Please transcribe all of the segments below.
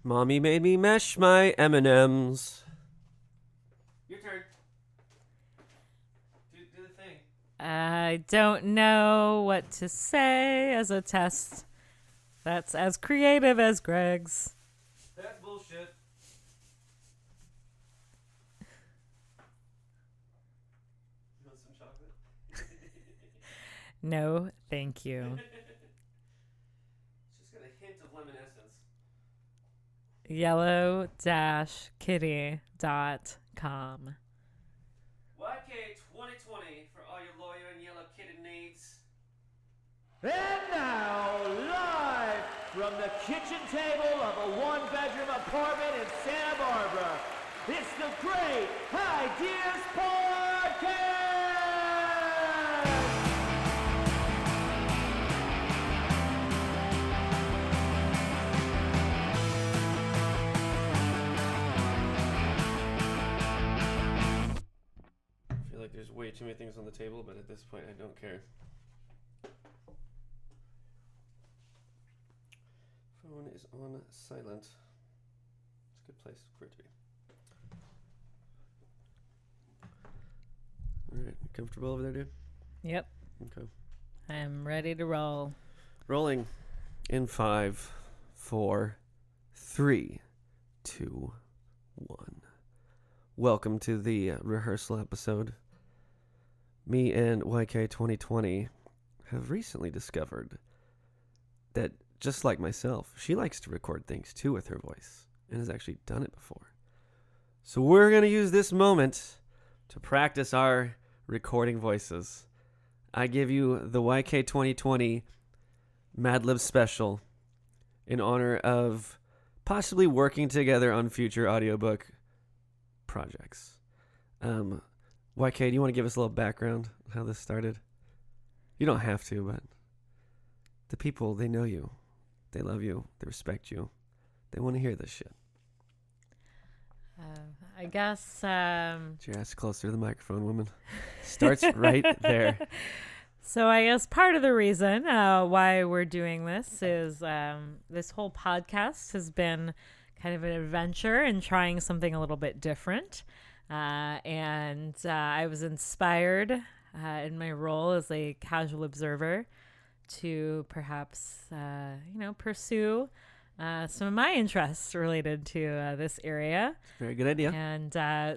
Mommy made me mesh my M&Ms. Your turn. Do the thing. I don't know what to say as a test that's as creative as Greg's. That's bullshit. You want some chocolate? No, thank you. It's just got a hint of lemon essence. yellow-kitty.com. YK 2020 for all your lawyer and yellow kitty needs. And now, live from the kitchen table of a one-bedroom apartment in Santa Barbara, it's the Great Highdeas Podcast! I feel like there's way too many things on the table, but at this point I don't care. Phone is on silent. It's a good place for it to be. Alright, you comfortable over there, dude? Yep, Okay. I'm ready to roll. Rolling in 5, 4, 3, 2, 1. Welcome to the rehearsal episode. Me and YK 2020 have recently discovered that, just like myself, she likes to record things too with her voice and has actually done it before. So we're going to use this moment to practice our recording voices. I give you the YK 2020 Mad Lib special in honor of possibly working together on future audiobook projects. YK, do you want to give us a little background on how this started? You don't have to, but the people, they know you. They love you. They respect you. They want to hear this shit. I guess... Get your ass closer to the microphone, woman. Starts right there. So I guess part of the reason why we're doing this is this whole podcast has been kind of an adventure in trying something a little bit different. And I was inspired in my role as a casual observer to perhaps, pursue some of my interests related to this area. Very good idea. And your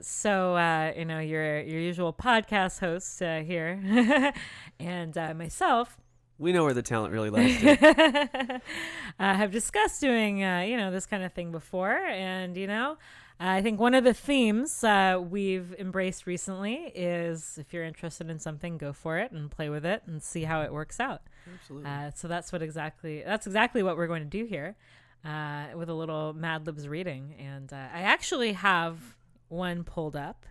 usual podcast host here and myself. We know where the talent really lies, dude. Have discussed doing, this kind of thing before. And, I think one of the themes we've embraced recently is if you're interested in something, go for it and play with it and see how it works out. Absolutely. So that's exactly what we're going to do here with a little Mad Libs reading. And I actually have one pulled up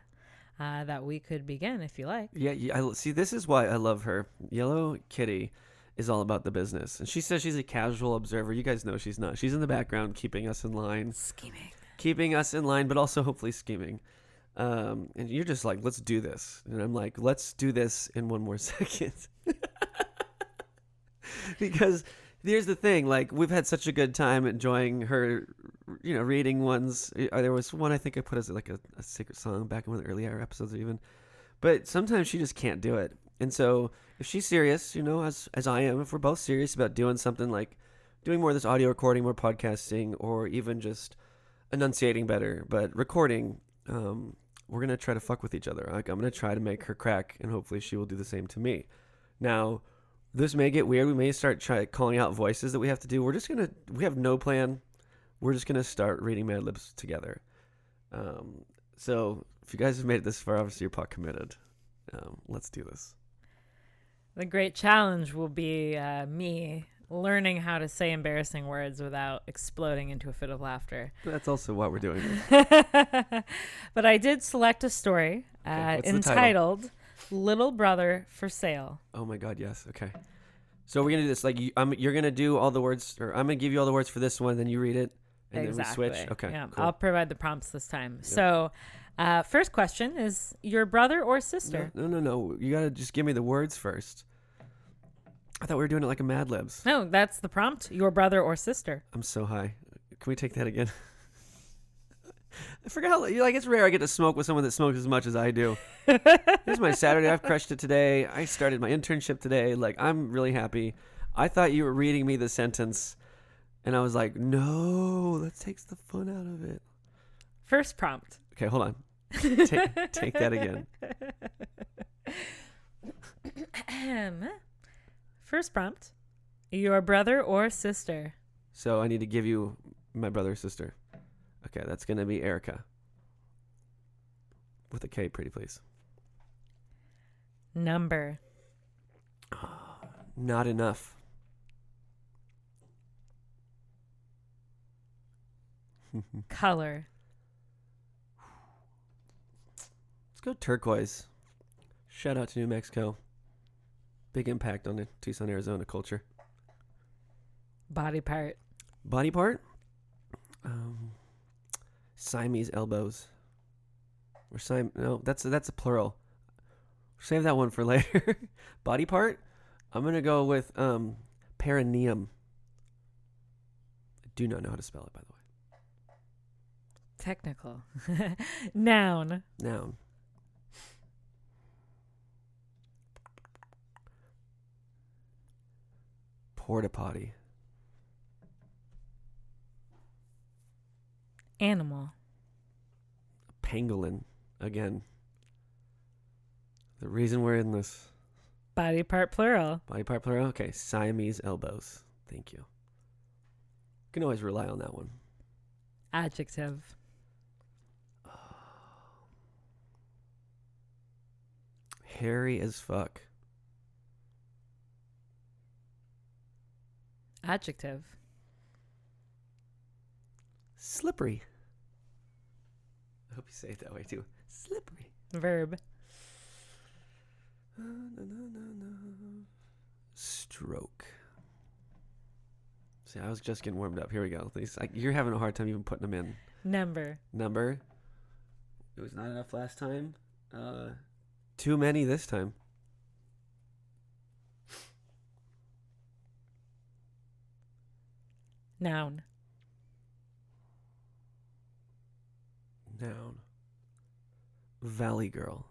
that we could begin if you like. Yeah, see, this is why I love her. Yellow Kitty is all about the business. And she says she's a casual observer. You guys know she's not. She's in the background keeping us in line. Scheming. Keeping us in line, but also hopefully scheming. And you're just like, let's do this. And I'm like, let's do this in one more second. Because here's the thing, like, we've had such a good time enjoying her, reading ones. There was one I think I put as like a secret song back in one of the earlier episodes even. But sometimes she just can't do it. And so if she's serious, as I am, if we're both serious about doing something like doing more of this audio recording, more podcasting, or even just enunciating better, but recording, we're going to try to fuck with each other. Like, I'm going to try to make her crack, and hopefully she will do the same to me. Now, this may get weird. We may start calling out voices that we have to do. We have no plan. We're just going to start reading Mad Libs together. So if you guys have made it this far, obviously you're pot committed. Let's do this. The great challenge will be me learning how to say embarrassing words without exploding into a fit of laughter. That's also why we're doing this. But I did select a story entitled Little Brother for Sale. Oh my God, yes. Okay. So we're going to do this. Like, you're going to do all the words, or I'm going to give you all the words for this one, then you read it, and Exactly. then we switch. Okay, Yeah, cool. I'll provide the prompts this time. Yeah. So first question is your brother or sister? No. You got to just give me the words first. I thought we were doing it like a Mad Libs. No, that's the prompt. Your brother or sister. I'm so high. Can we take that again? I forgot how, like, it's rare I get to smoke with someone that smokes as much as I do. This is my Saturday. I've crushed it today. I started my internship today. Like, I'm really happy. I thought you were reading me the sentence, and I was like, no, that takes the fun out of it. First prompt. Okay, hold on. Take that again. First prompt. Your brother or sister? So I need to give you my brother or sister. Okay, that's going to be Erica. With a K, pretty please. Number. Not enough. Color. Let's go turquoise. Shout out to New Mexico. Big impact on the Tucson, Arizona culture. Body part. Body part? Siamese elbows. Or no, that's a plural. Save that one for later. Body part? I'm going to go with perineum. I do not know how to spell it, by the way. Technical. Noun. Noun. Porta potty. Animal. Pangolin. Again. The reason we're in this. Body part plural. Body part plural? Okay. Siamese elbows. Thank you. Can always rely on that one. Adjective. Hairy as fuck. Adjective. Slippery. I hope you say it that way too. Slippery. Verb. Stroke. See, I was just getting warmed up. Here we go. You're having a hard time even putting them in. Number. Number. It was not enough last time. Too many this time. Noun. Noun. Valley girl.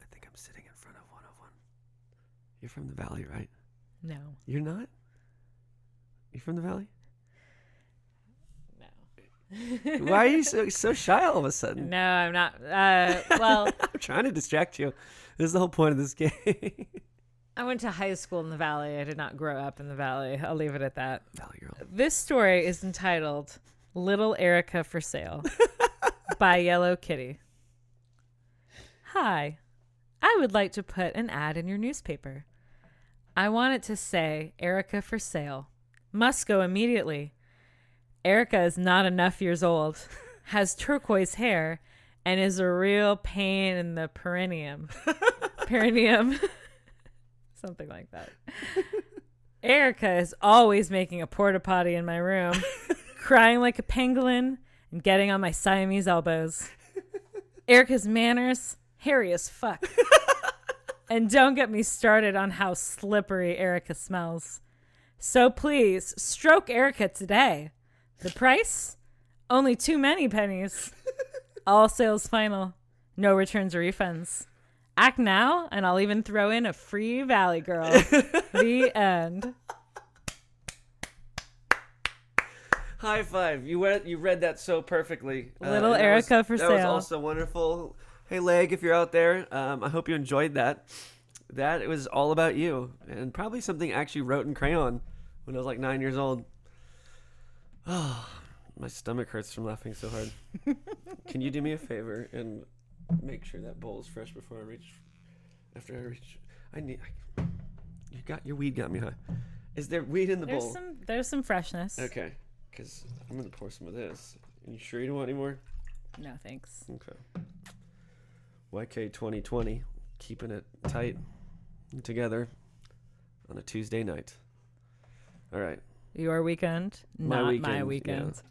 I think I'm sitting in front of one. You're from the valley, right? No. You're not? You from the valley? No. Why are you so shy all of a sudden? No, I'm not. Well, I'm trying to distract you. This is the whole point of this game. I went to high school in the valley. I did not grow up in the valley. I'll leave it at that. Valley girl. This story is entitled Little Erica for Sale by Yellow Kitty. Hi. I would like to put an ad in your newspaper. I want it to say Erica for sale. Must go immediately. Erica is not enough years old, has turquoise hair, and is a real pain in the perineum. Perineum. Something like that. Erica is always making a porta potty in my room, crying like a pangolin, and getting on my Siamese elbows. Erica's manners, hairy as fuck. And don't get me started on how slippery Erica smells. So please, stroke Erica today. The price? Only too many pennies. All sales final. No returns or refunds. Act now, and I'll even throw in a free Valley Girl. The end. High five. You read that so perfectly. Little Erica for sale. That was sale. also wonderful. Hey, Leg, if you're out there, I hope you enjoyed that. It was all about you, and probably something I actually wrote in crayon when I was like 9 years old. Oh, my stomach hurts from laughing so hard. Can you do me a favor and make sure that bowl is fresh before I reach? Your weed got me high. Is there weed in the bowl? There's some freshness. Okay, because I'm gonna pour some of this. Are you sure you don't want any more? No, thanks. Okay. YK 2020, keeping it tight and together on a Tuesday night. All right. Your weekend, not my weekend. Yeah.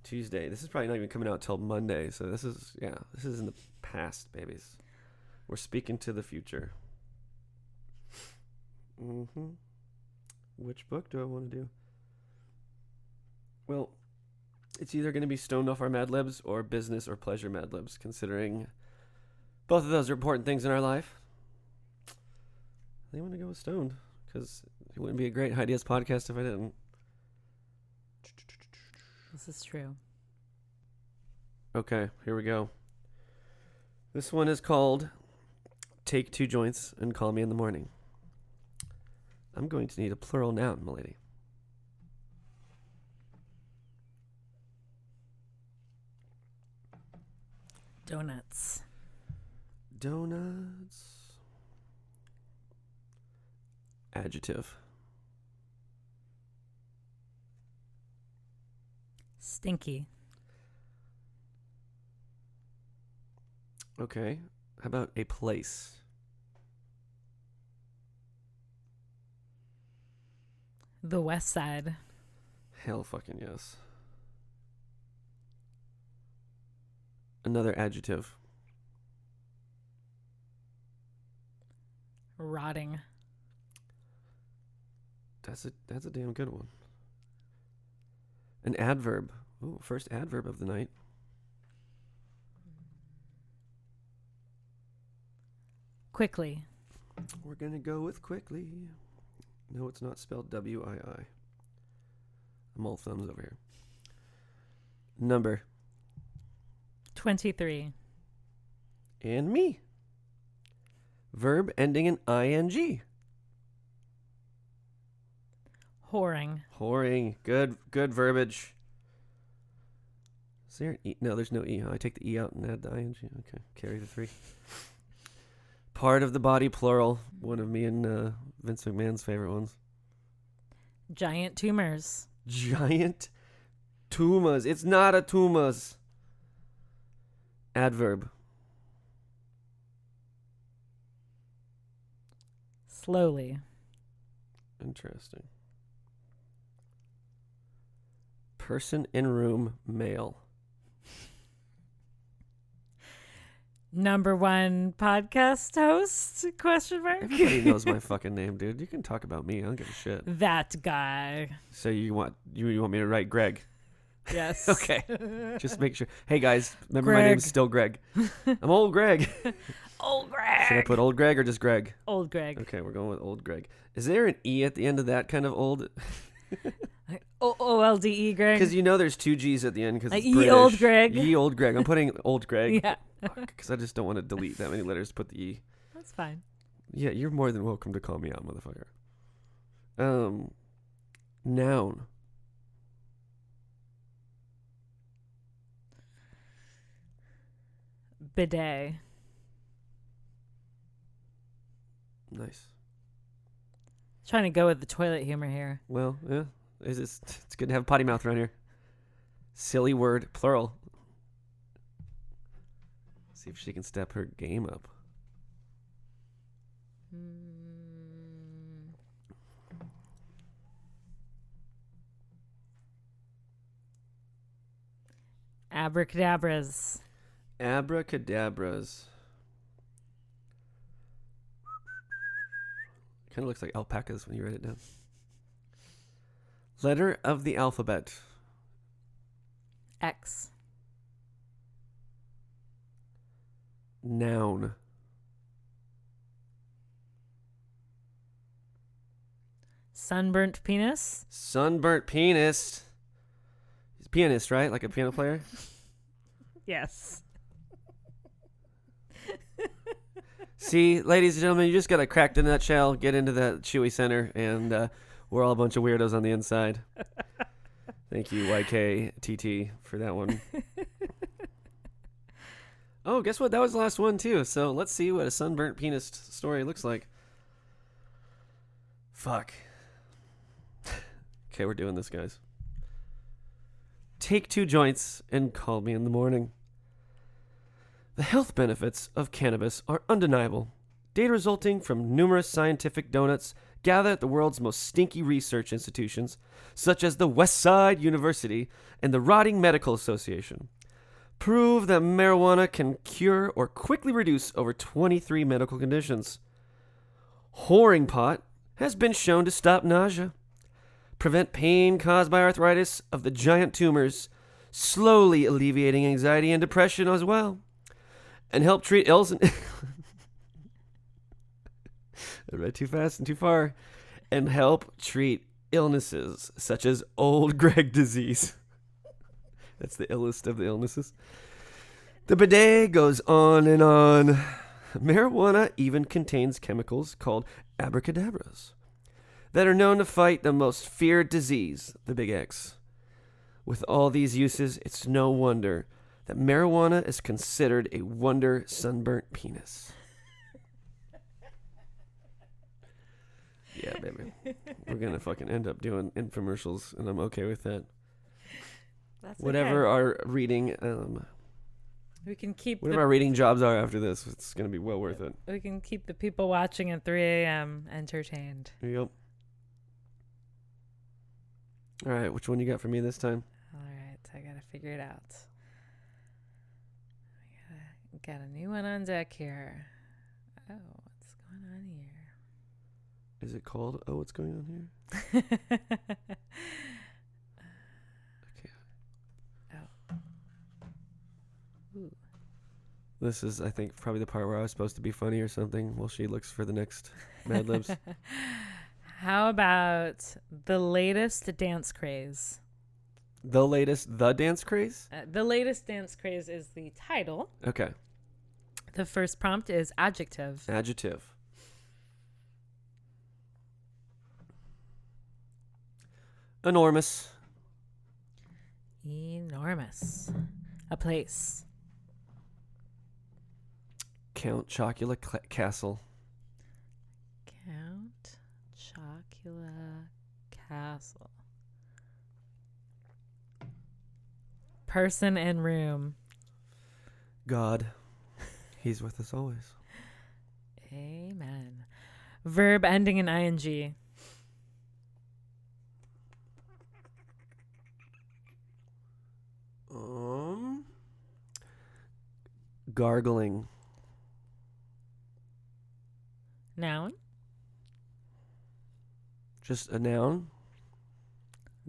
Tuesday. This is probably not even coming out till Monday, so this is in the past, babies. We're speaking to the future. Which book do I want to do? Well, it's either going to be stoned off our Mad Libs or business or pleasure Mad Libs, considering both of those are important things in our life. I want to go with stoned, because it wouldn't be a great Highdeas podcast if I didn't. This is true. Okay, here we go. This one is called Take 2 Joints and Call Me in the Morning. I'm going to need a plural noun, milady. Donuts. Donuts. Adjective. Stinky. Okay. How about a place? The West Side. Hell fucking yes. Another adjective. Rotting. That's a damn good one. An adverb. Ooh, first adverb of the night. Quickly. We're going to go with quickly. No, it's not spelled W-I-I. I'm all thumbs over here. Number. 23. And me. Verb ending in ing. Whoring. Whoring. Good verbiage. Is there an E? No, there's no E. Huh? I take the E out and add the ing. Okay, carry the 3. Part of the body, plural. One of me and Vince McMahon's favorite ones. Giant tumors. Giant tumas. It's not a tumas. Adverb. Slowly. Interesting. Person in room, male. Number 1 podcast host? Question mark. Everybody knows my fucking name, dude. You can talk about me. I don't give a shit. That guy. So you want me to write Greg? Yes. Okay. Just make sure. Hey guys, remember my Greg. name's still Greg. I'm old Greg. Old Greg. Should I put old Greg or just Greg? Old Greg. Okay, we're going with old Greg. Is there an E at the end of that kind of old? OLDE Greg. Because you know there's 2 G's at the end because it's Ye British. old Greg. Ye old Greg. I'm putting old Greg. Yeah. Because I just don't want to delete that many letters to put the E. That's fine. Yeah, you're more than welcome to call me out, motherfucker. Noun. Bidet. Nice. Trying to go with the toilet humor here. Well, yeah. It's good to have potty mouth around here. Silly word, plural. See if she can step her game up. Abracadabras. Abracadabras. Kind of looks like alpacas when you write it down. Letter of the alphabet. X. Noun. Sunburnt penis. Sunburnt penis. He's a pianist, right? Like a piano player? Yes. See, ladies and gentlemen, you just got to crack the nutshell, get into that Chewy Center, and we're all a bunch of weirdos on the inside. Thank you, YKTT, for that one. Oh, guess what? That was the last one, too. So let's see what a sunburnt penis story looks like. Fuck. Okay, we're doing this, guys. Take 2 joints and call me in the morning. The health benefits of cannabis are undeniable. Data resulting from numerous scientific donuts gathered at the world's most stinky research institutions, such as the Westside University and the Rotting Medical Association, prove that marijuana can cure or quickly reduce over 23 medical conditions. Whoring pot has been shown to stop nausea, prevent pain caused by arthritis of the giant tumors, slowly alleviating anxiety and depression as well, and help treat ills. I read too fast and too far. And help treat illnesses such as old Greg disease. That's the illest of the illnesses. The bidet goes on and on. Marijuana even contains chemicals called abracadabras that are known to fight the most feared disease, the Big X. With all these uses, it's no wonder that marijuana is considered a wonder sunburnt penis. Yeah, baby. We're going to fucking end up doing infomercials, and I'm okay with that. That's Whatever okay. our reading, We can keep whatever our reading jobs are after this, it's going to be well worth it. we can keep the people watching at 3 a.m. entertained. Yep. All right, which one you got for me this time? All right, I gotta figure it out. We got a new one on deck here. Oh, what's going on here? Is it called Oh, What's Going On Here? Okay. Oh. Ooh. This is, I think, probably the part where I was supposed to be funny or something while she looks for the next Mad Libs. How about the latest dance craze? The dance craze? The latest dance craze is the title. Okay. The first prompt is adjective. Adjective. Enormous. Enormous. A place. Count Chocula Castle. Count Chocula Castle. Person and room. God. He's with us always. Amen. Verb ending in ing. Gargling. Noun. Just a noun.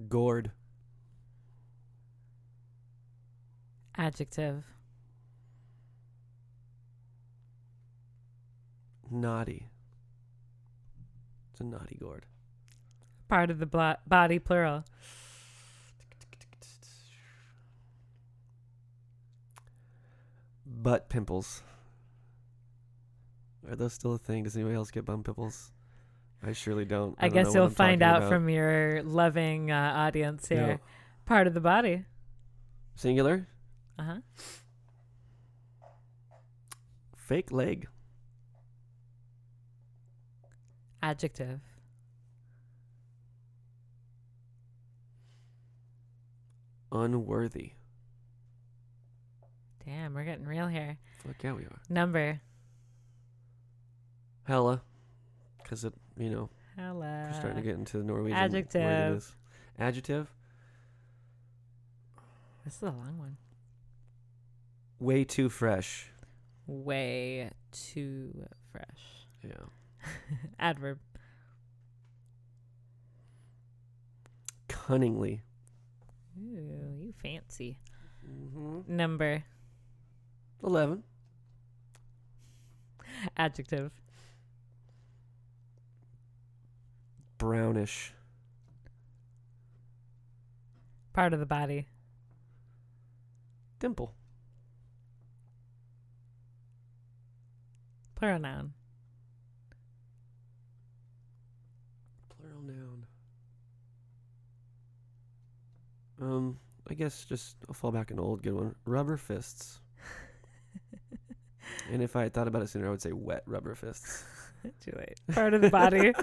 Gourd. Adjective. Naughty. It's a naughty gourd. Part of the body, plural. Butt pimples. Are those still a thing? Does anybody else get bum pimples? I surely don't. I don't guess know you'll what I'm find talking out about. from your loving audience here. Yeah. Part of the body. Singular. Uh-huh. Fake leg. Adjective. Unworthy. Damn, we're getting real here. Fuck yeah, we are. Number. Hella. Because it, we're Hello. starting to get into the Norwegian Adjective. worthiness. Adjective. This is a long one. Way too fresh. Way too fresh. Yeah. Adverb. Cunningly. Ooh, you fancy. Mm-hmm. Number. 11. Adjective. Brownish. Part of the body. Dimple. Plural noun. Plural noun. I guess just I'll fall back an old good one. Rubber fists. And if I had thought about it sooner, I would say wet rubber fists. Too late. Part of the body.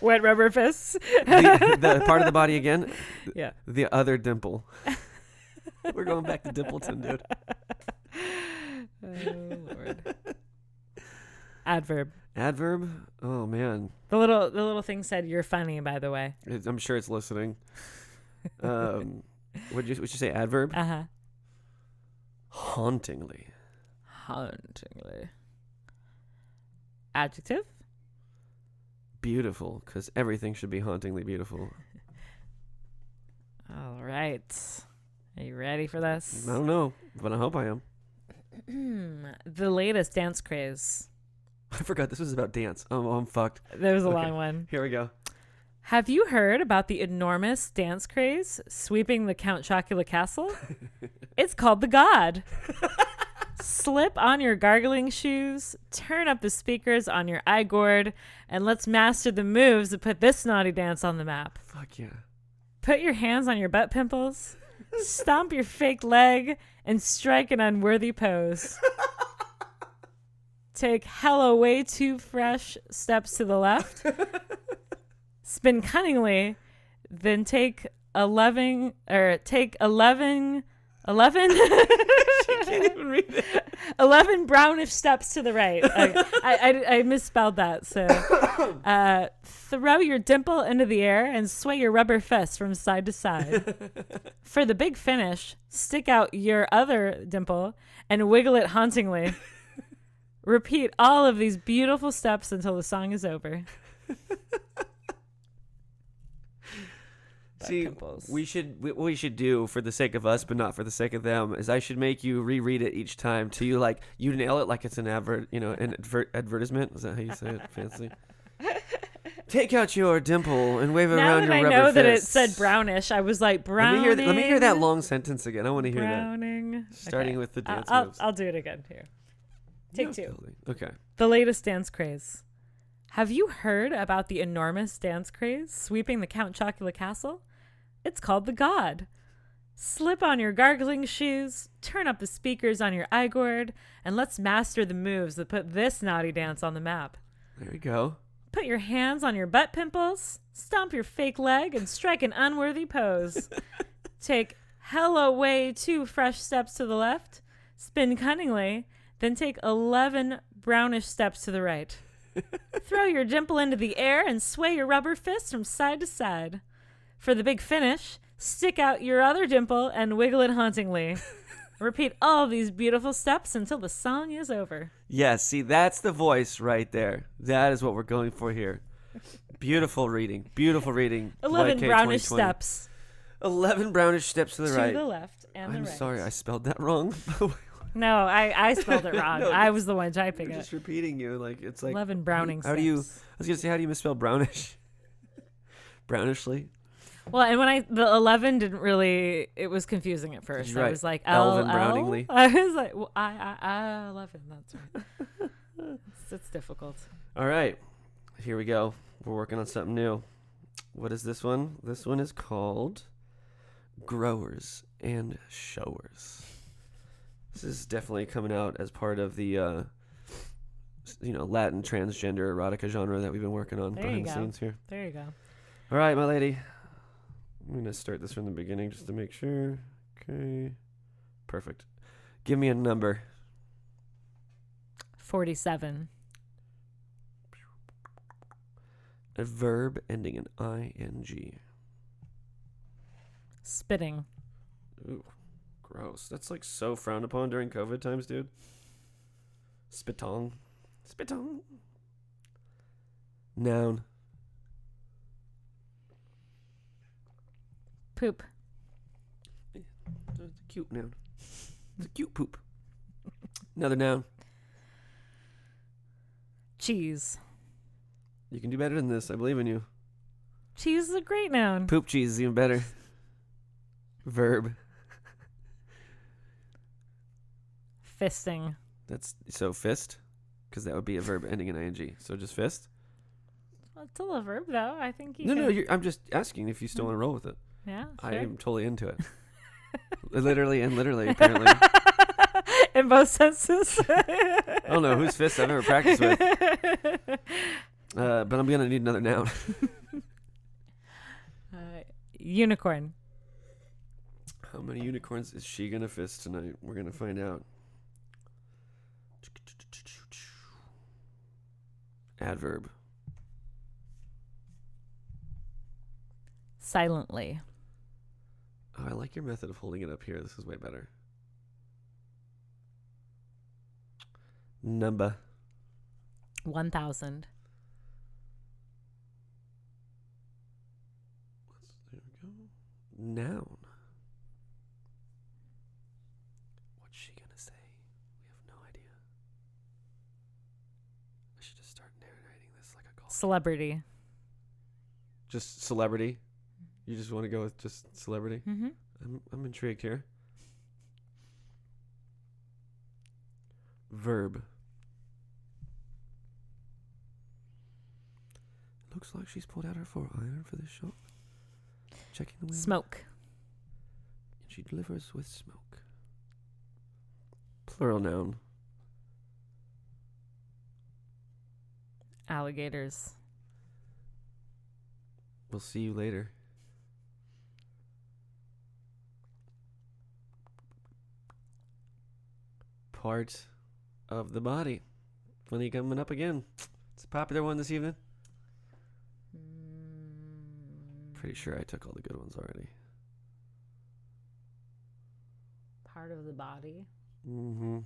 Wet rubber fists. The part of the body again? Yeah. The other dimple. We're going back to Dimpleton, dude. Oh, Lord. Adverb. Adverb? Oh, man. The little thing said you're funny, by the way. I'm sure it's listening. Would you say adverb? Uh-huh. Hauntingly. Hauntingly. Adjective. beautiful, because everything should be hauntingly beautiful. All right. Are you ready for this? I don't know, but I hope I am. The latest dance craze. I forgot this was about dance. Oh, I'm fucked. There's a Okay. long one. Here we go. Have you heard about the enormous dance craze sweeping the Count Chocula Castle? It's called the God. Slip on your gargling shoes, turn up the speakers on your eye gourd, and let's master the moves that put this naughty dance on the map. Fuck yeah. Put your hands on your butt pimples, stomp your fake leg, and strike an unworthy pose. Take hella way too fresh steps to the left. Spin cunningly, then take 11 She can't even read it. 11 brownish steps to the right. I misspelled that. So throw your dimple into the air and sway your rubber fist from side to side. For the big finish, stick out your other dimple and wiggle it hauntingly. Repeat all of these beautiful steps until the song is over. See, what we should do for the sake of us, but not for the sake of them, is I should make you reread it each time till you nail it like it's an advertisement. Is that how you say it? Fancy. Take out your dimple and wave it Now around that your I rubber know that it fists. said brownish, I was like, browning. Let me hear that long sentence again. I want to hear Browning. that. Starting with the dance I'll, moves. I'll do it again here. Take No, two. totally. Okay. The latest dance craze. Have you heard about the enormous dance craze sweeping the Count Chocula Castle? It's called the God. Slip on your gargling shoes, turn up the speakers on your eye gourd, and let's master the moves that put this naughty dance on the map. There we go. Put your hands on your butt pimples, stomp your fake leg, and strike an unworthy pose. Take hella way too fresh steps to the left, spin cunningly, then take 11 brownish steps to the right. Throw your dimple into the air and sway your rubber fist from side to side. For the big finish, stick out your other dimple and wiggle it hauntingly. Repeat all these beautiful steps until the song is over. Yes, see, that's the voice right there. That is what we're going for here. Beautiful reading. Beautiful reading. 11 YK brownish 2020. steps 11 brownish steps to the right. to the left and I'm the right. sorry, I spelled that wrong. No, I spelled it wrong. No, I was the one typing I'm it. just repeating you. It's like 11 browning How do you? I steps. was gonna say, how do you misspell brownish? Brownishly. Well, and when the 11 didn't really, it was confusing at first. Right. I was like, Elvin L-L? Browningly. I was like, well, I 11. That's right. it's difficult. All right, here we go. We're working on something new. What is this one? This one is called Growers and Showers. This is definitely coming out as part of the, Latin transgender erotica genre that we've been working on There behind you the go. scenes here. There you go. All right, my lady. I'm going to start this from the beginning just to make sure. Okay. Perfect. Give me a number. 47. A verb ending in ing. Spitting. Ooh, gross. That's so frowned upon during COVID times, dude. Spitong. Spitong. Noun. Poop. It's a cute noun. It's a cute poop. Another noun. Cheese. You can do better than this. I believe in you. Cheese is a great noun. Poop cheese is even better. Verb. Fisting. That's so fist, because that would be a verb ending in ing. So just fist. Well, it's still a verb, though. I think you No, can. I'm just asking if you still want to roll with it. Yeah, I sure. am totally into it. Literally and literally, apparently. In both senses. I don't know whose fist I've ever practiced with. But I'm going to need another noun. Unicorn. How many unicorns is she going to fist tonight? We're going to find out. Adverb. Silently. Oh, I like your method of holding it up here. This is way better. Number. 1,000. Noun. What's she gonna say? We have no idea. I should just start narrating this like a call. Celebrity. Just celebrity? You just want to go with just celebrity? Mm-hmm. I'm intrigued here. Verb. Looks like she's pulled out her 4-iron for this shot. Checking the wind. Smoke. And she delivers with smoke. Plural noun. Alligators. We'll see you later. Part of the body. Funny coming up again. It's a popular one this evening. Pretty sure I took all the good ones already. Part of the body. Mm-hmm.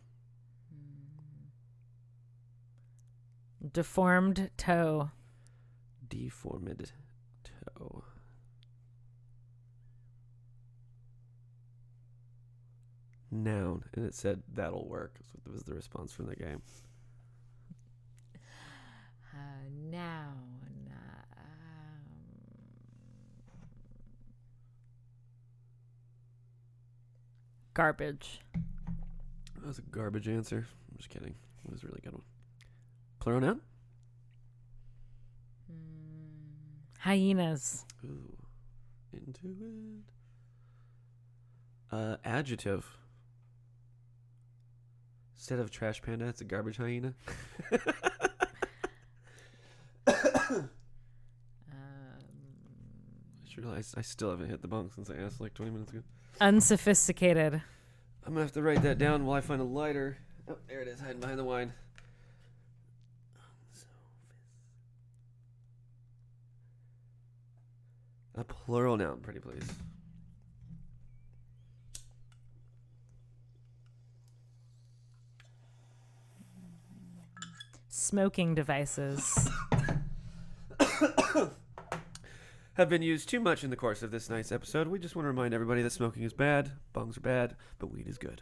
Deformed toe. Deformed toe. Noun. And it said that'll work. So was the response from the game. Noun. Garbage. That was a garbage answer. I'm just kidding. It was a really good one. Plural noun? Hyenas. Ooh. Into it. Adjective. Instead of trash panda, it's a garbage hyena. I just realized I still haven't hit the bunk since I asked like 20 minutes ago. Unsophisticated. I'm going to have to write that down while I find a lighter. Oh, there it is, hiding behind the wine. A plural noun, pretty please. Smoking devices. Have been used too much in the course of this night's episode. We just want to remind everybody that smoking is bad, bongs are bad, but weed is good.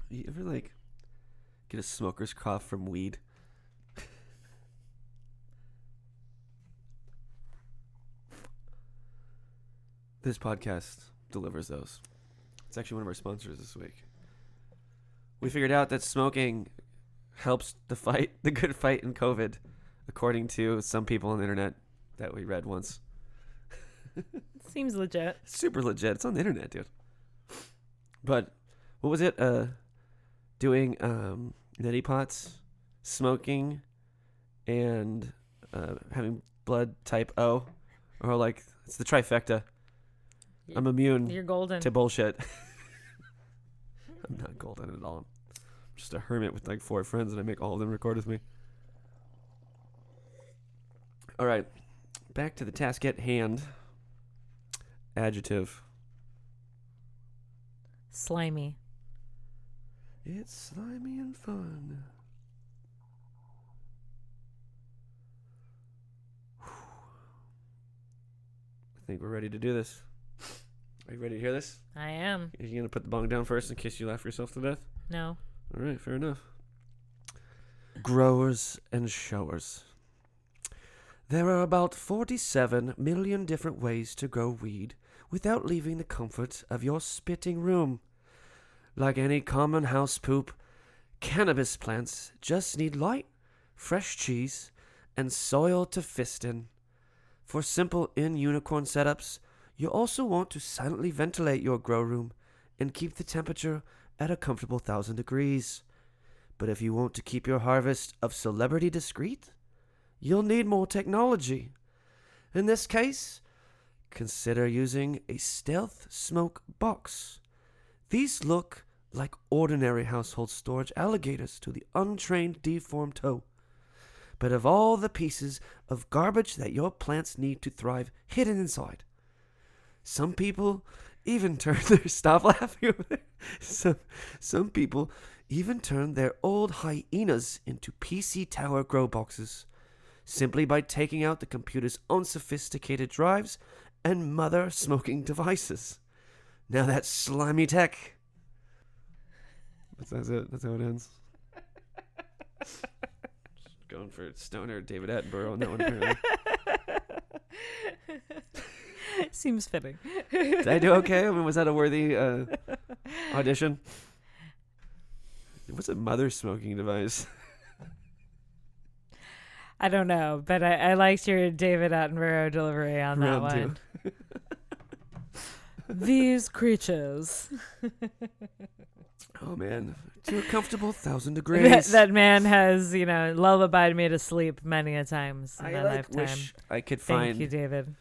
You ever like get a smoker's cough from weed? This podcast delivers those. It's actually one of our sponsors this week. We figured out that smoking helps the good fight in COVID, according to some people on the internet that we read once. Seems legit. It's super legit. It's on the internet, dude. But what was it? Doing neti pots, smoking, and having blood type O, or like it's the trifecta. I'm immune You're golden. to bullshit. I'm not golden at all. I'm just a hermit with like 4 friends, and I make all of them record with me. All right, back to the task at hand. Adjective. Slimy. It's slimy and fun. I think we're ready to do this. Are you ready to hear this? I am. Are you going to put the bong down first in case you laugh yourself to death? No. All right, fair enough. Growers and showers. There are about 47 million different ways to grow weed without leaving the comfort of your spitting room. Like any common house poop, cannabis plants just need light, fresh cheese, and soil to fist in. For simple in-unicorn setups, you also want to silently ventilate your grow room and keep the temperature at a comfortable 1,000 degrees. But if you want to keep your harvest of celebrity discreet, you'll need more technology. In this case, consider using a stealth smoke box. These look like ordinary household storage alligators to the untrained deformed toe. But of all the pieces of garbage that your plants need to thrive hidden inside, some people even turn their stop laughing over there. Some people even turn their old hyenas into PC tower grow boxes simply by taking out the computer's unsophisticated drives and mother smoking devices. Now that's slimy tech. That's it. That's how it ends. Going for stoner David Attenborough on that one, apparently. Seems fitting. Did I do okay? I mean, was that a worthy audition? What's a mother smoking device? I don't know, but I liked your David Attenborough delivery on that Round one. two. These creatures. Oh, man. To a comfortable 1,000 degrees. that man has, lullabied me to sleep many a times in my lifetime. Wish I could Thank find you, David.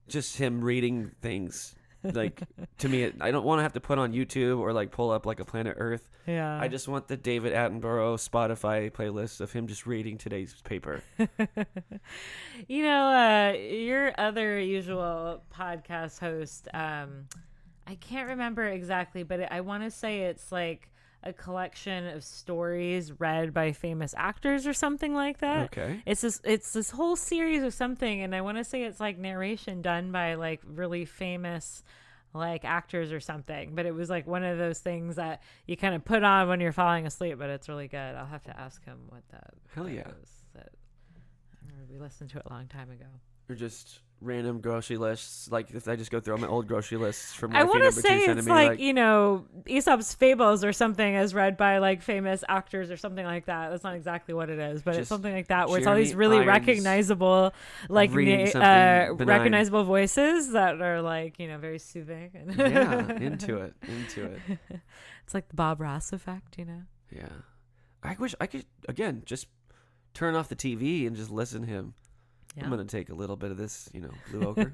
just him reading things. Like, to me, I don't want to have to put on YouTube or, like, pull up, like, a Planet Earth. Yeah. I just want the David Attenborough Spotify playlist of him just reading today's paper. Your other usual podcast host, I can't remember exactly, but I want to say it's like a collection of stories read by famous actors or something like that. Okay. It's this whole series of something, and I want to say it's like narration done by like really famous like actors or something, but it was like one of those things that you kind of put on when you're falling asleep, but it's really good. I'll have to ask him what that Hell yeah. was. I remember we listened to it a long time ago. Or just random grocery lists. Like, if I just go through all my old grocery lists from I Morphe want number to 2 say sending it's me, like, Aesop's Fables or something as read by like famous actors or something like that. That's not exactly what it is, but it's Just something like that where it's all these Jeremy really Irons recognizable, like reading something benign. recognizable voices that are like, very soothing. Yeah, into it. It's like the Bob Ross effect, Yeah. I wish I could, again, just turn off the TV and just listen to him. Yeah. I'm going to take a little bit of this, blue ochre.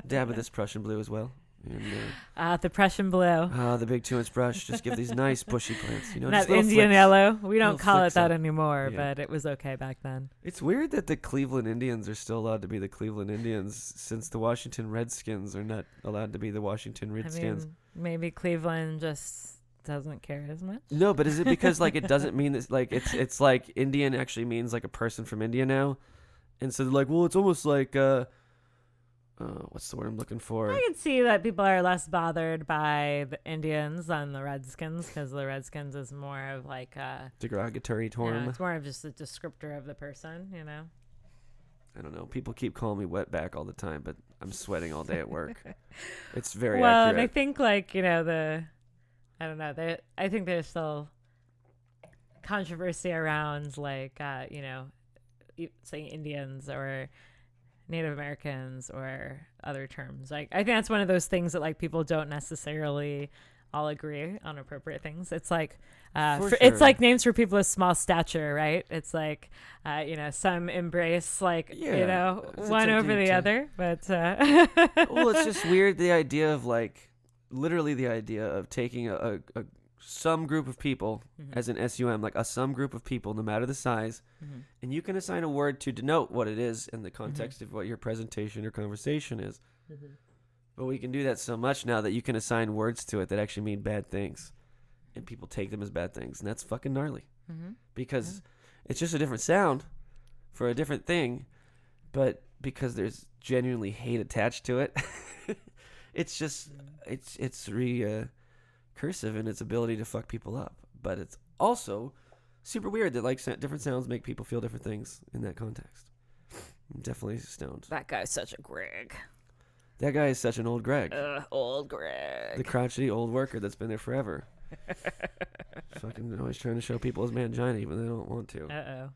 Dab of this Prussian blue as well. And the Prussian blue. the big 2-inch brush. Just give these nice bushy plants. Not just little Indian flicks. yellow. We don't Little call it flicks that up. anymore, Yeah. but it was okay back then. It's weird that the Cleveland Indians are still allowed to be the Cleveland Indians since the Washington Redskins are not allowed to be the Washington Redskins. Maybe Cleveland just doesn't care as much. No, but is it because like it doesn't mean this? Like it's like Indian actually means like a person from India now, and so they're like, well, it's almost like what's the word I'm looking for? I can see that people are less bothered by the Indians than the Redskins because the Redskins is more of like Derogatory term. it's more of just a descriptor of the person, I don't know. People keep calling me wetback all the time, but I'm sweating all day at work. It's very well, accurate. and I think like I don't know. I think there's still controversy around like say Indians or Native Americans or other terms. Like I think that's one of those things that like people don't necessarily all agree on appropriate things. It's like it's like names for people with small stature, right? It's like some embrace like it's one over attempting the to- other, but Well, it's just weird, the idea of like literally the idea of taking a some group of people as an SUM, like a some group of people, no matter the size, and you can assign a word to denote what it is in the context of what your presentation or conversation is. But we can do that so much now that you can assign words to it that actually mean bad things, and people take them as bad things, and that's fucking gnarly. Because it's just a different sound for a different thing, but because there's genuinely hate attached to it, it's just it's recursive in its ability to fuck people up. But it's also super weird that like different sounds make people feel different things in that context. I'm definitely stoned. that guy's such a Greg. That guy is such an old Greg. Old Greg. The crotchety old worker that's been there forever. Fucking always trying to show people his mangina even they don't want to. Uh-oh.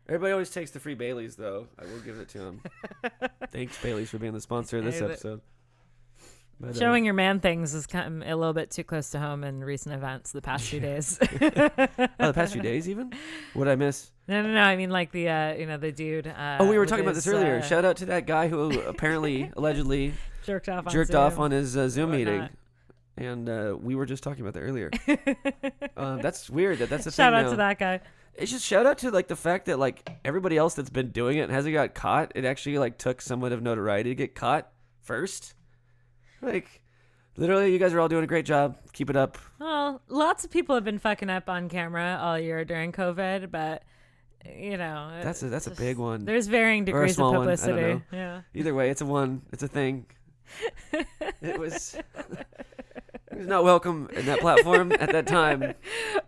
Everybody always takes the free Baileys, though. I will give it to him. Thanks, Baileys, for being the sponsor of this Hey, episode. But, Showing your man things has come a little bit too close to home in recent events the past few days. the past few days, even? What did I miss? No. I mean, like the the dude. We were with talking about his, this earlier. Shout out to that guy who apparently, allegedly, jerked off on his Zoom meeting. whatnot. And we were just talking about that earlier. That's weird. That's a Shout thing out now. to that guy. It's just shout out to like the fact that like everybody else that's been doing it and hasn't got caught. It actually like took somewhat of notoriety to get caught first. Like literally, you guys are all doing a great job. Keep it up. Well, lots of people have been fucking up on camera all year during COVID, but That's a big one. There's varying Or a degrees of small one, I don't publicity. know. Yeah. Either way, it's a thing. It was not welcome in that platform at that time.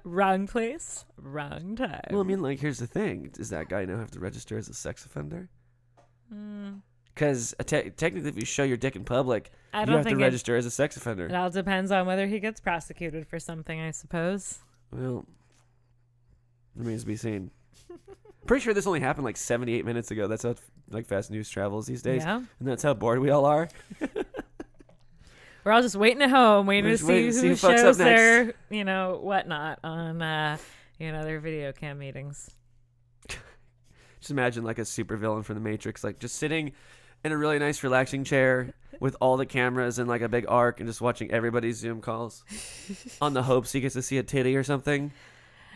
Wrong place, wrong time. Well, I mean, like, here's the thing: does that guy now have to register as a sex offender? Because technically, if you show your dick in public, I you don't have to think register as a sex offender. it all depends on whether he gets prosecuted for something, I suppose. Well, remains to be seen. Pretty sure this only happened like 78 minutes ago. That's how like fast news travels these days, Yeah. and that's how bored we all are. We're all just waiting at home, waiting We're to just waiting to see see who who fucks shows up next. their, whatnot on, their video cam meetings. Just imagine like a supervillain from the Matrix, like just sitting in a really nice relaxing chair with all the cameras and like a big arc and just watching everybody's Zoom calls on the hopes he gets to see a titty or something.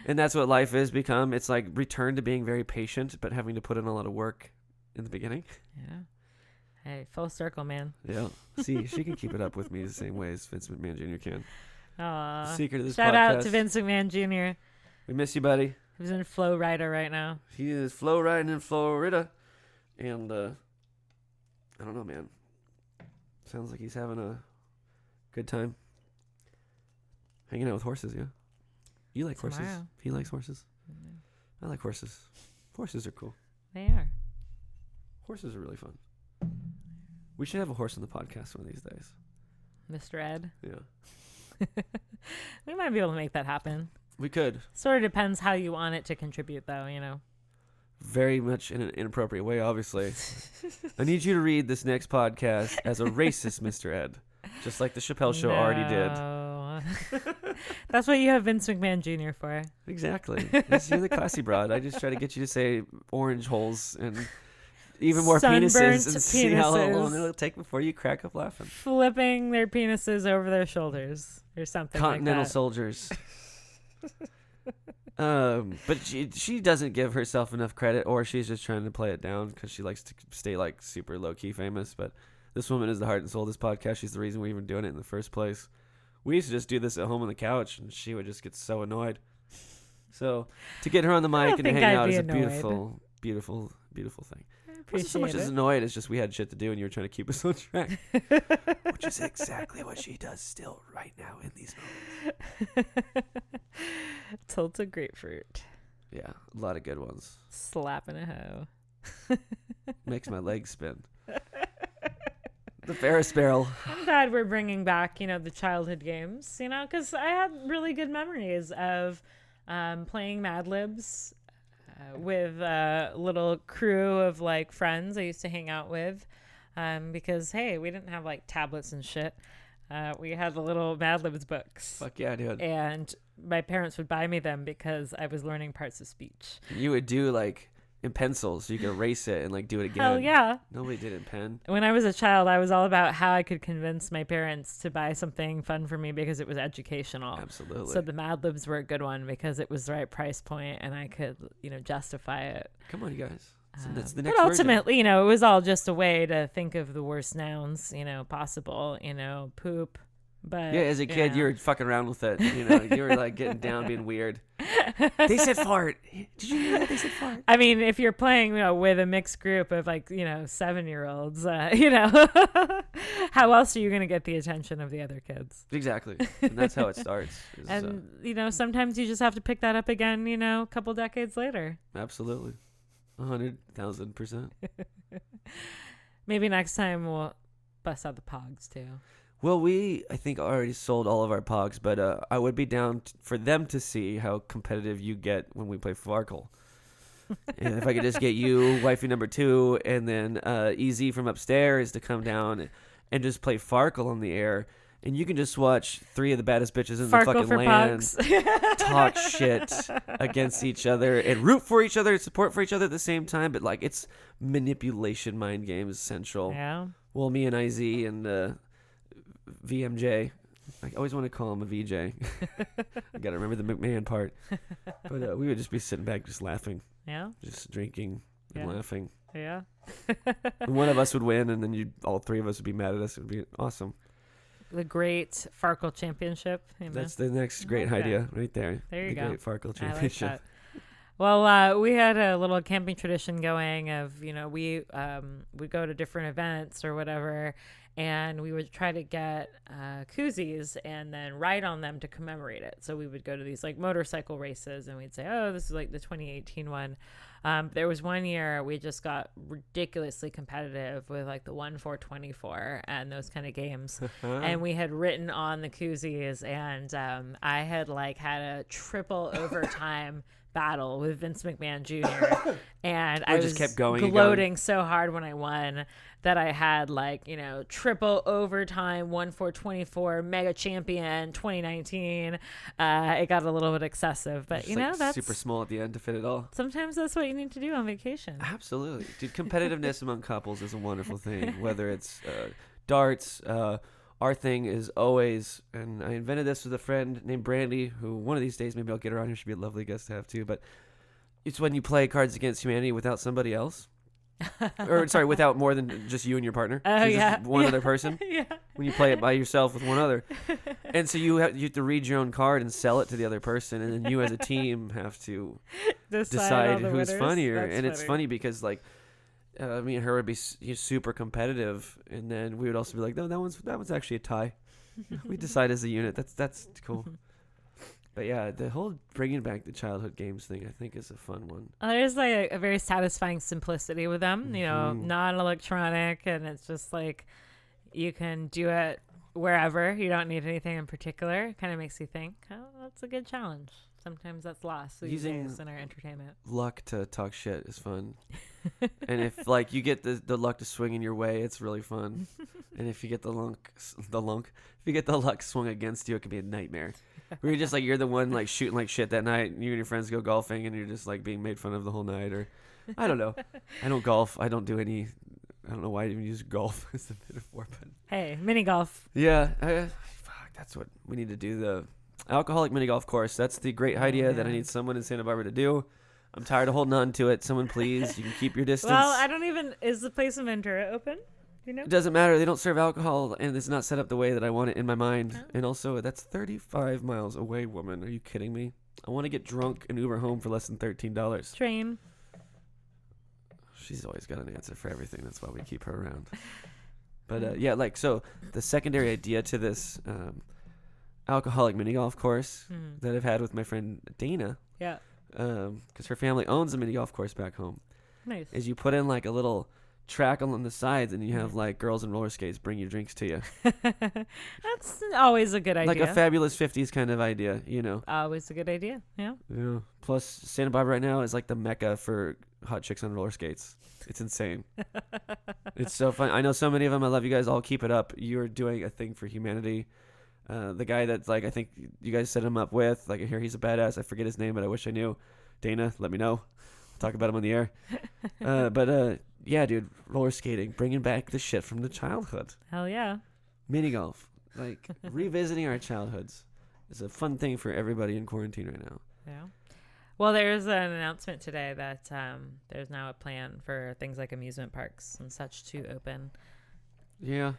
And that's what life has become. It's like return to being very patient, but having to put in a lot of work in the beginning. Yeah. Hey, full circle, man. Yeah. See, she can keep it up with me the same way as Vince McMahon Jr. can. Aw. Secret of this Shout podcast. out to Vince McMahon Jr. We miss you, buddy. Who's in Flow Rider right now. He is flow riding in Florida. And, I don't know, man. Sounds like he's having a good time. Hanging out with horses, yeah. You like horses. Tomorrow. He likes horses. I like horses. Horses are cool. They are. Horses are really fun. We should have a horse on the podcast one of these days. Mr. Ed. Yeah. We might be able to make that happen. We could. Sort of depends how you want it to contribute, though, Very much in an inappropriate way, obviously. I need you to read this next podcast as a racist Mr. Ed. Just like the Chappelle Show already did. That's what you have Vince McMahon Jr. for. Exactly. You're the classy broad. I just try to get you to say orange holes and even more penises Sunburnt and see how long penises. it'll take before you crack up laughing. Flipping their penises over their shoulders or something Continental like that. soldiers. But she doesn't give herself enough credit, or she's just trying to play it down because she likes to stay like super low-key famous. But this woman is the heart and soul of this podcast. She's the reason we're even doing it in the first place. We used to just do this at home on the couch, and she would just get so annoyed. So to get her on the mic and hang out is a beautiful, beautiful, beautiful thing. It wasn't so much as annoyed as just we had shit to do and you were trying to keep us on track. Which is exactly what she does still right now in these moments. Tilted grapefruit. Yeah, a lot of good ones. Slapping a hoe. Makes my legs spin. The Ferris barrel. I'm glad we're bringing back, the childhood games, because I had really good memories of playing Mad Libs with a little crew of like friends I used to hang out with because, hey, we didn't have like tablets and shit. We had the little Mad Libs books. Fuck yeah, dude. And my parents would buy me them because I was learning parts of speech. You would do like in pencil so you could erase it and like do it again. Hell yeah. Nobody did it in pen. When I was a child, I was all about how I could convince my parents to buy something fun for me because it was educational. Absolutely. So the Mad Libs were a good one because it was the right price point and I could, justify it. Come on, you guys. That's the next But version. ultimately, it was all just a way to think of the worst nouns, possible, poop. But Yeah, as a kid, you were fucking around with it. You were like getting down, being weird. They said fart. Did you hear that? They said fart. I mean, if you're playing, with a mixed group of 7-year-olds, how else are you going to get the attention of the other kids? Exactly. And that's how it starts. And, sometimes you just have to pick that up again, a couple decades later. Absolutely. 100,000%. Maybe next time we'll bust out the pogs too. Well, I think already sold all of our pogs, but I would be down for them to see how competitive you get when we play Farkle. And if I could just get you, wifey number 2, and then Easy from upstairs to come down and just play Farkle on the air, and you can just watch 3 of the baddest bitches in Farkle the fucking for land pogs. talk shit against each other and root for each other, support for each other at the same time. But like it's manipulation, mind games central. Yeah. Well, me and IZ and VMJ. I always want to call him a VJ. I got to remember the McMahon part. But we would just be sitting back just laughing. Yeah. Just drinking and laughing. Yeah. And one of us would win, and then all 3 of us would be mad at us. It would be awesome. The great Farkle Championship. That's the next great idea right there. There you the go. Great Farkle I like Championship. that. Well, we had a little camping tradition going of, we would go to different events or whatever, and we would try to get koozies and then ride on them to commemorate it. So we would go to these like motorcycle races, and we'd say, oh, this is like the 2018 one. There was one year we just got ridiculously competitive with like the 1-4-24 and those kind of games. And we had written on the koozies, and I had like had a triple overtime battle with Vince McMahon Jr. and I just kept going gloating so hard when I won that I had like, triple overtime 1-4-24 mega champion 2019. It got a little bit excessive, but like that's super small at the end to fit it all. Sometimes that's what you need to do on vacation. Absolutely. Dude, competitiveness among couples is a wonderful thing, whether it's darts. Our thing is always, and I invented this with a friend named Brandy, who one of these days maybe I'll get her on here. She'd be a lovely guest to have too. But it's when you play Cards Against Humanity without somebody else. Or sorry, without more than just you and your partner. Oh, so yeah. just one other person. Yeah. When you play it by yourself with one other. And so you have to read your own card and sell it to the other person, and then you as a team have to decide who's funnier. That's and it's funny because like me and her would be super competitive, and then we would also be like, no, that one's actually a tie. We decide as a unit. That's cool. But yeah, the whole bringing back the childhood games thing, I think, is a fun one. There's like a very satisfying simplicity with them, non-electronic, and it's just like you can do it wherever. You don't need anything in particular. It kind of makes you think, oh, that's a good challenge. Sometimes that's lost these days in our entertainment. Luck to talk shit is fun. And if like you get the luck to swing in your way, it's really fun. And if you get if you get the luck swung against you, it can be a nightmare. Where you're just like, you're the one like shooting like shit that night, and you and your friends go golfing, and you're just like being made fun of the whole night. Or I don't know. I don't golf. I don't do any. I don't know why I even use golf as a metaphor, but hey, mini golf. Yeah, fuck, that's what we need to do. The alcoholic mini golf course. That's the great idea that I need someone in Santa Barbara to do. I'm tired of holding on to it. Someone please. You can keep your distance. Well, is the place in Ventura open? It doesn't matter. They don't serve alcohol, and it's not set up the way that I want it in my mind. Oh. And also, that's 35 miles away, woman. Are you kidding me? I want to get drunk and Uber home for less than $13. Train. She's always got an answer for everything. That's why we keep her around. But so the secondary idea to this alcoholic mini golf course that I've had with my friend Dana. Yeah. Because her family owns a mini golf course back home. Nice. Is you put in like a little track along the sides, and you have like girls in roller skates bring your drinks to you. That's always a good idea. Like a fabulous 50s kind of idea, Always a good idea. Yeah. Plus, Santa Barbara right now is like the mecca for hot chicks on roller skates. It's insane. It's so fun. I know so many of them. I love you guys all. Keep it up. You're doing a thing for humanity. The guy that's like, I think you guys set him up with, like, I hear he's a badass. I forget his name, but I wish I knew. Dana, let me know. Talk about him on the air. Yeah, dude, roller skating, bringing back the shit from the childhood. Hell yeah. Mini golf, like revisiting our childhoods is a fun thing for everybody in quarantine right now. Yeah. Well, there's an announcement today that there's now a plan for things like amusement parks and such to open. Yeah.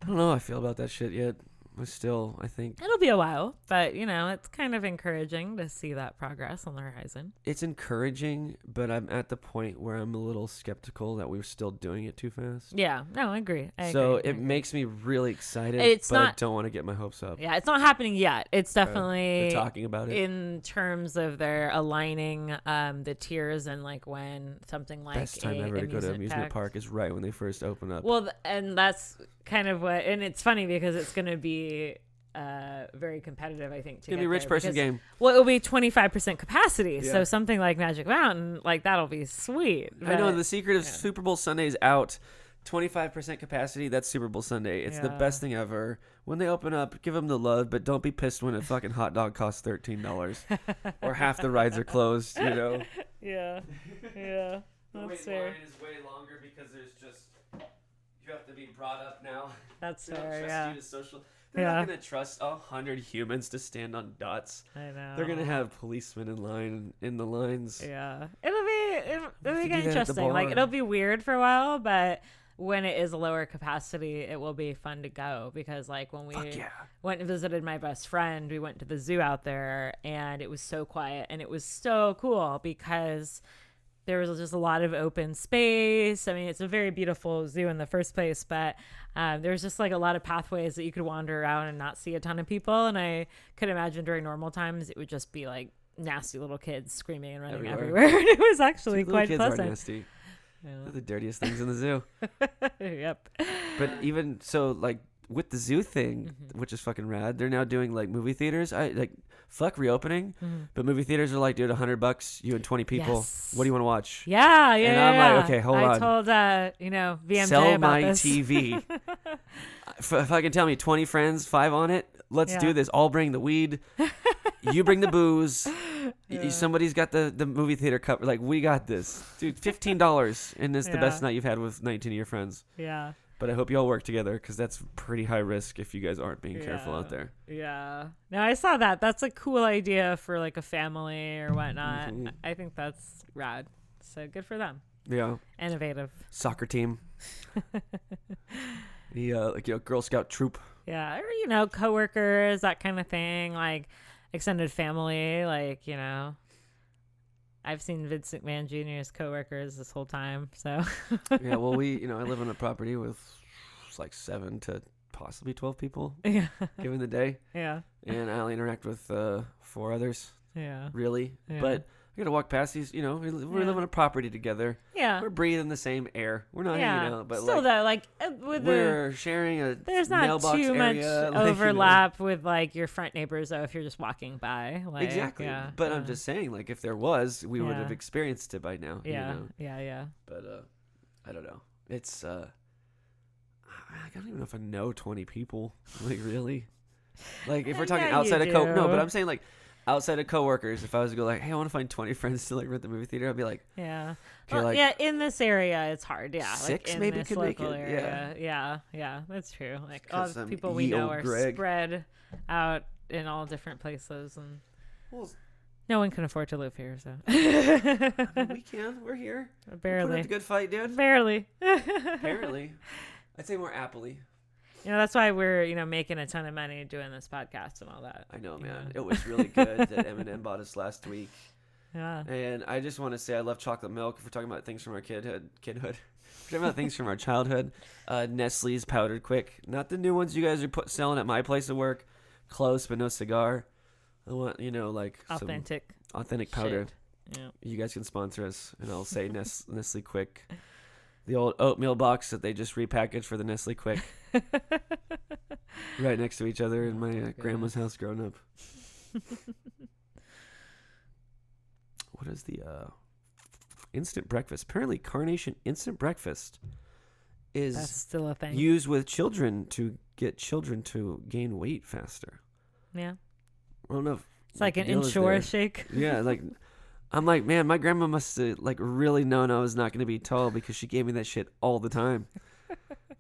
I don't know how I feel about that shit yet. I think it'll be a while, but it's kind of encouraging to see that progress on the horizon. It's encouraging, but I'm at the point where I'm a little skeptical that we're still doing it too fast. Yeah, no, I agree. It makes me really excited, I don't want to get my hopes up. Yeah, it's not happening yet. It's definitely they're talking about it in terms of they're aligning the tiers, and like when something like best time ever to go to amusement park is right when they first open up. Well, and that's kind of what, and it's funny because it's going to be very competitive, I think. It's going to be a rich person game. Well, it'll be 25% capacity. Yeah. So something like Magic Mountain, like that'll be sweet. I know the secret of Super Bowl Sunday's out. 25% capacity, that's Super Bowl Sunday. It's the best thing ever. When they open up, give them the love, but don't be pissed when a fucking hot dog costs $13 or half the rides are closed, Yeah. Yeah. That's fair. The line is way longer because there's just, you have to be brought up now. That's they fair, don't trust yeah. you to social. They're not going to trust 100 humans to stand on dots. I know. They're going to have policemen in the lines. Yeah. It'll be interesting. Like, it'll be weird for a while, but when it is a lower capacity, it will be fun to go, because like when we went and visited my best friend, we went to the zoo out there, and it was so quiet, and it was so cool because there was just a lot of open space. I mean, it's a very beautiful zoo in the first place, but there's just like a lot of pathways that you could wander around and not see a ton of people. And I could imagine during normal times, it would just be like nasty little kids screaming and running everywhere. And it was actually quite kids pleasant. Are nasty. Yeah. They're the dirtiest things in the zoo. Yep. But even so, like with the zoo thing, which is fucking rad, they're now doing like movie theaters. I like fuck reopening, but movie theaters are like, dude, $100, you and 20 people. Yes. What do you want to watch? Yeah. And I'm like, okay, hold on. I told VMJ sell about my this. TV. If I can tell me 20 friends, 5 on it, let's do this. I'll bring the weed. You bring the booze. Somebody's got the movie theater cover. Like, we got this, dude. $15, and it's the best night you've had with 19 of your friends. Yeah. But I hope you all work together, because that's pretty high risk if you guys aren't being careful out there. Yeah. No, I saw that. That's a cool idea for like a family or whatnot. I think that's rad. So good for them. Yeah. Innovative. Soccer team. Girl Scout troop. Yeah. Or, coworkers, that kind of thing. Like extended family. Like, I've seen Vince McMahon Jr.'s coworkers this whole time. So yeah, well, I live on a property with like 7 to possibly 12 people. Yeah. Given the day. Yeah. And I only interact with 4 others. Yeah. Really. Yeah. But I gotta walk past these. We live on a property together. Yeah. We're breathing the same air. We're not, but still though, like we're sharing a there's not mailbox too area, much overlap with like your front neighbors though if you're just walking by. Like, exactly. Yeah, but I'm just saying, like, if there was, we would have experienced it by now. Yeah. Yeah. But I don't know. It's I don't even know if I know 20 people. Like, really? Like, if we're talking outside of no, but I'm saying like outside of coworkers, if I was to go like, hey, I want to find 20 friends to like rent the movie theater, I'd be like, yeah. Okay, well, in this area it's hard. Yeah. 6 like in maybe this could make local it. area. Yeah. That's true. Like all the people we know are Greg. spread out in all different places, and well, no one can afford to live here, so I mean, we can. We're here. Barely. We're a good fight, dude. Barely. Apparently. I'd say more appley. That's why we're, making a ton of money doing this podcast and all that. I know, man. It was really good that Eminem bought us last week. Yeah. And I just want to say I love chocolate milk. If we're talking about things from our kidhood. If we're talking about things from our childhood. Nestle's powdered quick. Not the new ones you guys are selling at my place of work. Close, but no cigar. I want, like authentic powder. Shit. Yeah. You guys can sponsor us, and I'll say Nestle Quick. The old oatmeal box that they just repackaged for the Nestle Quick. Right next to each other in my grandma's house growing up. What is the instant breakfast? Apparently, Carnation instant breakfast That's still a thing. Used with children to get children to gain weight faster. Yeah. I don't know if it's like an Ensure shake. Yeah, like I'm like, man, my grandma must have like really known I was not going to be tall because she gave me that shit all the time.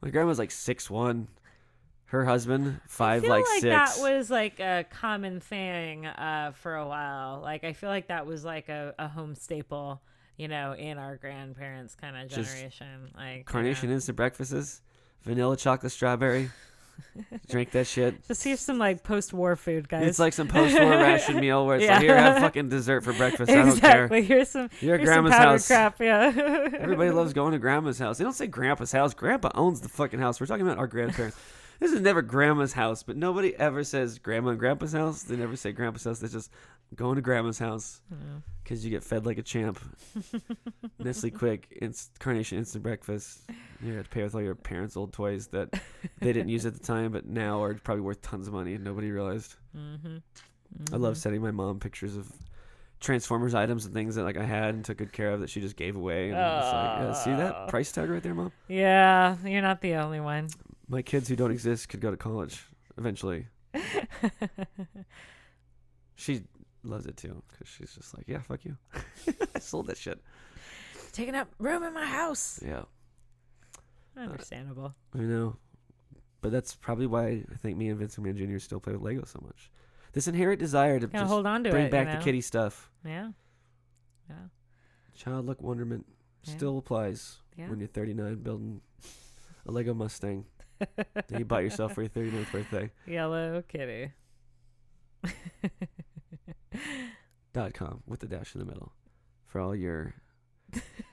My grandma's like 6'1". Her husband 5'6". I feel like that was like a common thing for a while. Like I feel like that was like a home staple, in our grandparents' kind of generation. Like Carnation instant breakfasts, vanilla chocolate strawberry. Drink that shit. Just here's some like post-war food, guys. It's like some post-war ration meal where it's like, here, have fucking dessert for breakfast. Exactly. I don't care. Here's some. Your here's grandma's some powdered house. Crap, yeah. Everybody loves going to grandma's house. They don't say grandpa's house. Grandpa owns the fucking house. We're talking about our grandparents. This is never grandma's house, but nobody ever says grandma and grandpa's house. They never say grandpa's house. They just going to grandma's house because you get fed like a champ. Nestle Quick, Carnation instant breakfast. You have to pay with all your parents' old toys that they didn't use at the time, but now are probably worth tons of money and nobody realized. I love sending my mom pictures of Transformers items and things that like I had and took good care of that she just gave away. And I'm just like, yeah, see that price tag right there, Mom? Yeah, you're not the only one. My kids who don't exist could go to college eventually. She loves it too because she's just like, yeah, fuck you. I sold that shit. Taking up room in my house. Yeah. Understandable. I know. But that's probably why I think me and Vince McMahon Jr. still play with Lego so much. This inherent desire to just hold on to bring it, back the kitty stuff. Yeah. Childlike wonderment still applies when you're 39 building a Lego Mustang that you bought yourself for your 39th birthday. Yellow kitty. .com with the dash in the middle for all your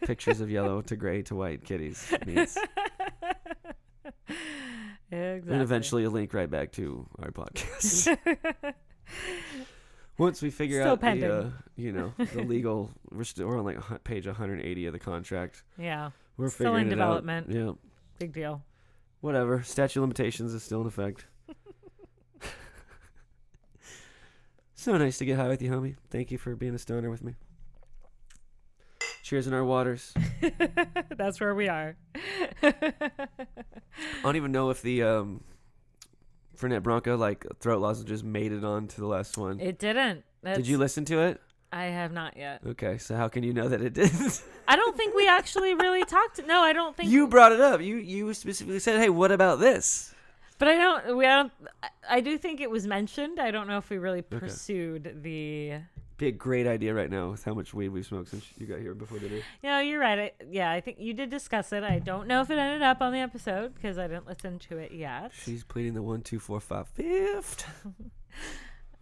pictures of yellow to gray to white kitties needs. Exactly. And eventually a link right back to our podcast. Once we figure Still out pending. the legal, we're on like page 180 of the contract. Yeah. We're Still figuring in it development. out. Yeah. Big deal. Whatever. Statute of limitations is still in effect. So nice to get high with you, homie. Thank you for being a stoner with me. Cheers in our waters. That's where we are. I don't even know if the Fernet Branca throat lozenges made it on to the last one. It didn't. Did you listen to it? I have not yet. Okay, so how can you know that it didn't? I don't think we actually really talked. No, I don't think You brought it up. You specifically said, "Hey, what about this?" But I don't. I do think it was mentioned. I don't know if we really pursued the. Be a great idea right now with how much weed we've smoked since you got here before dinner. No, you're right. I think you did discuss it. I don't know if it ended up on the episode because I didn't listen to it yet. She's pleading the 1, 2, 4, 5, 5th.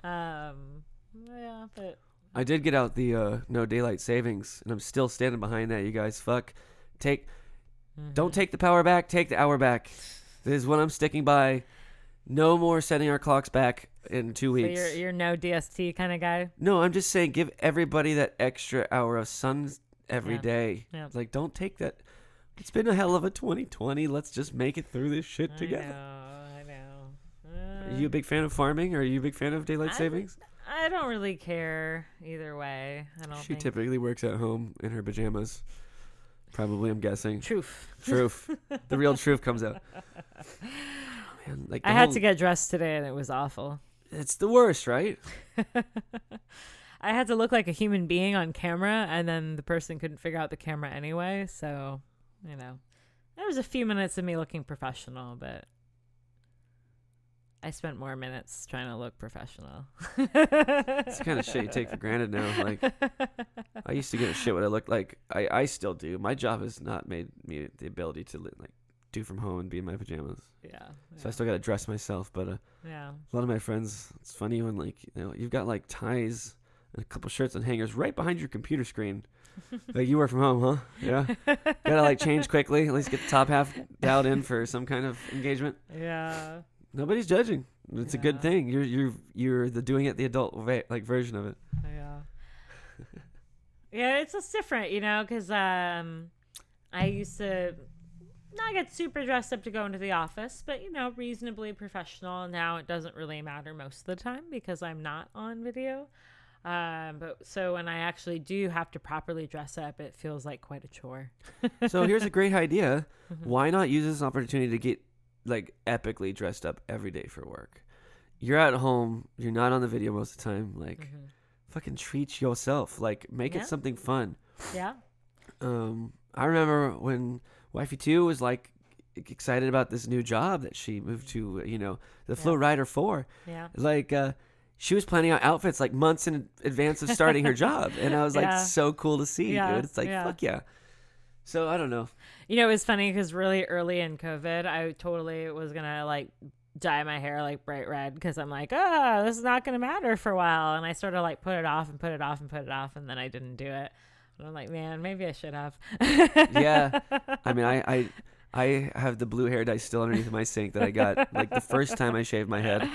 Yeah, but I did get out the no daylight savings, and I'm still standing behind that. You guys, don't take the power back. Take the hour back. This is what I'm sticking by. No more setting our clocks back in 2 weeks. So you're no DST kind of guy? No, I'm just saying give everybody that extra hour of sun every day. Yeah. Don't take that. It's been a hell of a 2020. Let's just make it through this shit together. I know. Are you a big fan of farming? Or are you a big fan of daylight savings? I don't really care either way. She typically works at home in her pajamas. Probably, I'm guessing. Truth. The real truth comes out. Man, I had to get dressed today and it was awful. It's the worst, right? I had to look like a human being on camera and then the person couldn't figure out the camera anyway. So, there was a few minutes of me looking professional, but I spent more minutes trying to look professional. It's the kind of shit you take for granted now. I used to give a shit what I looked like. I still do. My job has not made me the ability to do from home and be in my pajamas. Yeah. So I still got to dress myself. But a lot of my friends, it's funny when you've got ties and a couple shirts and hangers right behind your computer screen. You work from home, huh? Yeah. Gotta change quickly. At least get the top half dialed in for some kind of engagement. Yeah. Nobody's judging. It's a good thing. You're the doing it the adult version of it. Yeah. Yeah, it's just different, because I used to not get super dressed up to go into the office, but reasonably professional. Now it doesn't really matter most of the time because I'm not on video. But so when I actually do have to properly dress up, it feels like quite a chore. So here's a great idea. Why not use this opportunity to get epically dressed up every day for work? You're at home, you're not on the video most of the time, fucking treat yourself, make it something fun. Yeah. I remember when Wifey 2 was excited about this new job that she moved to, the Flow Rider 4. Yeah. She was planning out outfits months in advance of starting her job, and I was so cool to see, dude. It's fuck yeah. So I don't know. It was funny because really early in COVID, I totally was going to dye my hair bright red because I'm this is not going to matter for a while. And I sort of put it off and put it off and put it off. And then I didn't do it. And I'm man, maybe I should have. Yeah. I mean, I have the blue hair dye still underneath my sink that I got the first time I shaved my head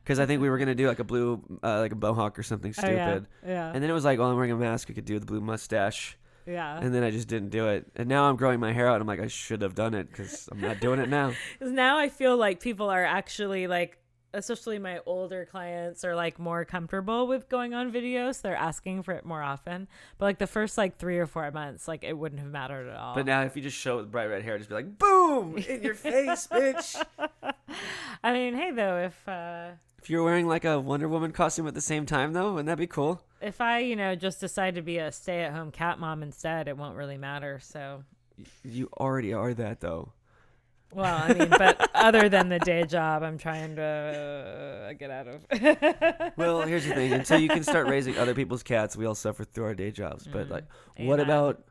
because I think we were going to do a blue, a mohawk or something stupid. Oh, yeah. And then it was I'm wearing a mask. I could do the blue mustache. Yeah. And then I just didn't do it. And now I'm growing my hair out. I'm I should have done it because I'm not doing it now. Because now I feel like people are actually especially my older clients are more comfortable with going on videos. They're asking for it more often. But the first 3 or 4 months, it wouldn't have mattered at all. But now if you just show it with bright red hair, just be boom, in your face, bitch. I mean, hey, though, if you're wearing a Wonder Woman costume at the same time, though, wouldn't that be cool? If I, just decide to be a stay-at-home cat mom instead, it won't really matter. So you already are that, though. Well, I mean, but other than the day job, I'm trying to get out of. Well, here's the thing: until you can start raising other people's cats, we all suffer through our day jobs. But what about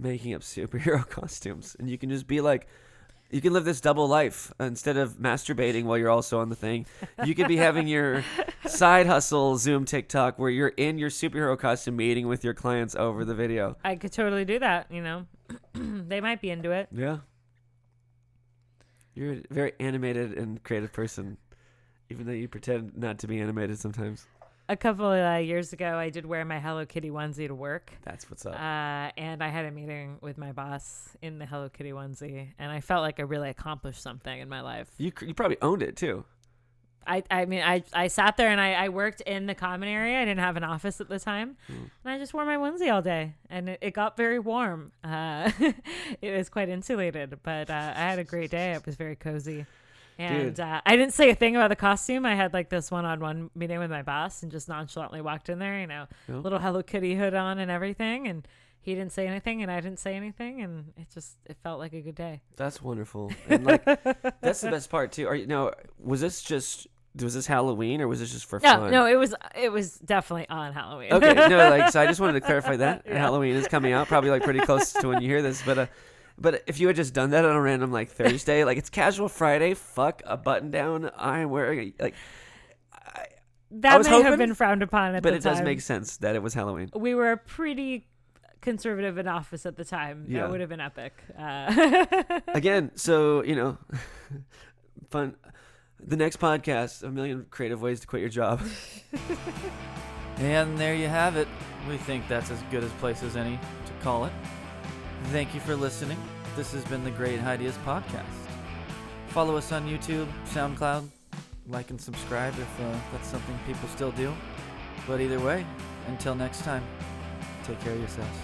making up superhero costumes, and you can just be like, you can live this double life instead of masturbating while you're also on the thing. You could be having your side hustle Zoom TikTok where you're in your superhero costume meeting with your clients over the video. I could totally do that. You know, they might be into it. Yeah. You're a very animated and creative person, even though you pretend not to be animated sometimes. A couple of years ago, I did wear my Hello Kitty onesie to work. That's what's up. And I had a meeting with my boss in the Hello Kitty onesie, and I felt like I really accomplished something in my life. You probably owned it too. I mean, I sat there and I worked in the common area. I didn't have an office at the time. And I just wore my onesie all day, and it got very warm. It was quite insulated, but I had a great day. It was very cozy. And I didn't say a thing about the costume. I had like this one-on-one meeting with my boss and just nonchalantly walked in there, you know, little Hello Kitty hood on and everything. And he didn't say anything and I didn't say anything. And it felt like a good day. That's wonderful. And like, that's the best part too. Was this Halloween or was this just for fun? No, it was definitely on Halloween. Okay. No, so I just wanted to clarify that. Yeah. Halloween is coming out probably like pretty close to when you hear this, but if you had just done that on a random like Thursday, like it's casual Friday, fuck a button down, I'm wearing like that may have been frowned upon at the time. But it does make sense that it was Halloween. We were pretty conservative in office at the time. Yeah. That would have been epic. Again, so fun. The next podcast, 1 million creative ways to quit your job. And there you have it. We think that's as good a place as any to call it. Thank you for listening. This has been the Great Highdeas podcast. Follow us on YouTube, SoundCloud, like and subscribe if that's something people still do. But either way, until next time, take care of yourselves.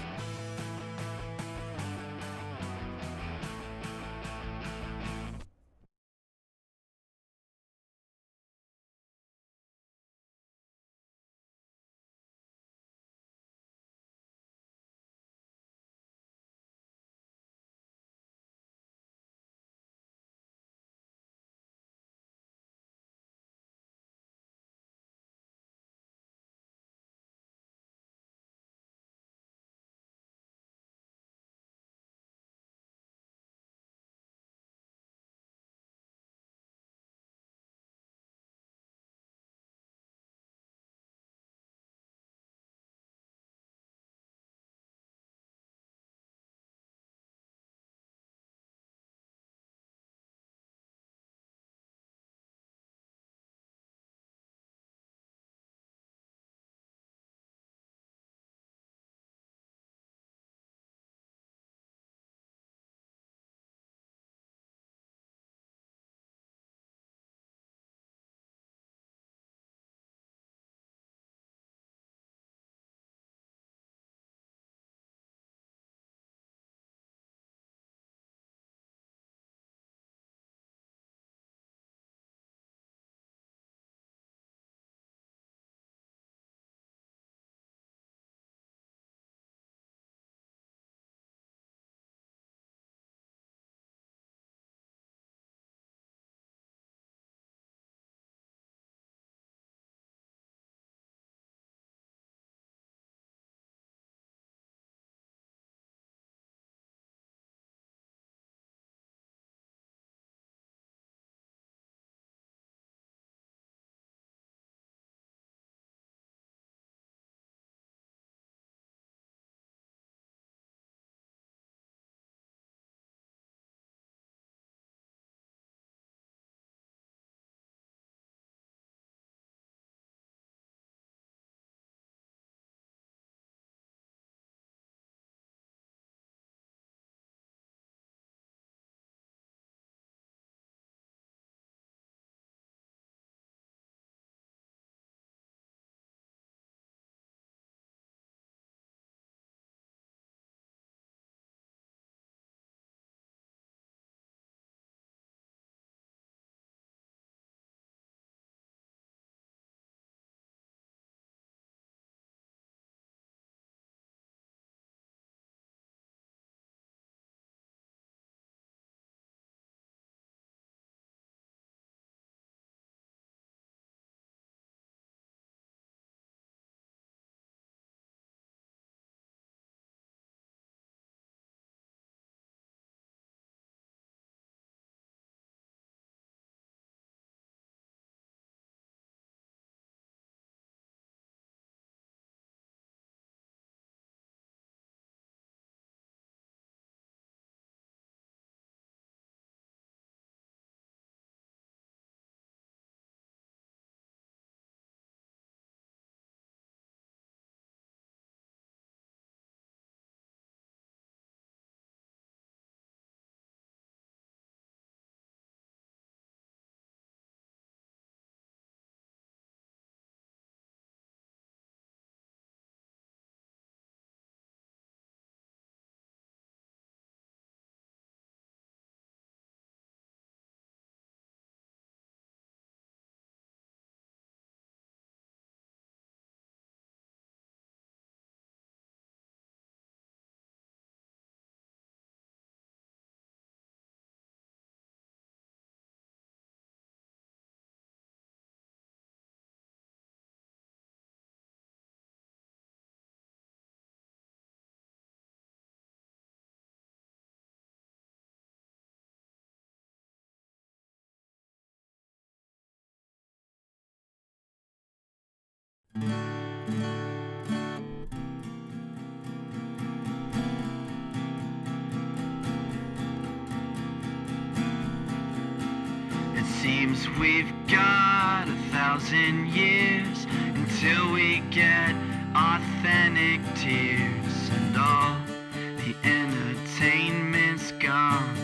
Seems we've got 1,000 years until we get authentic tears, and all the entertainment's gone.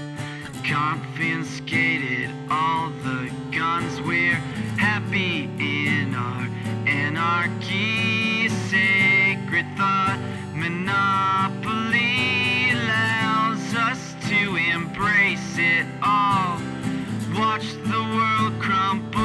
Confiscated all the guns. We're happy in our anarchy. Sacred thought monopoly allows us to embrace it all. Watch the world crumble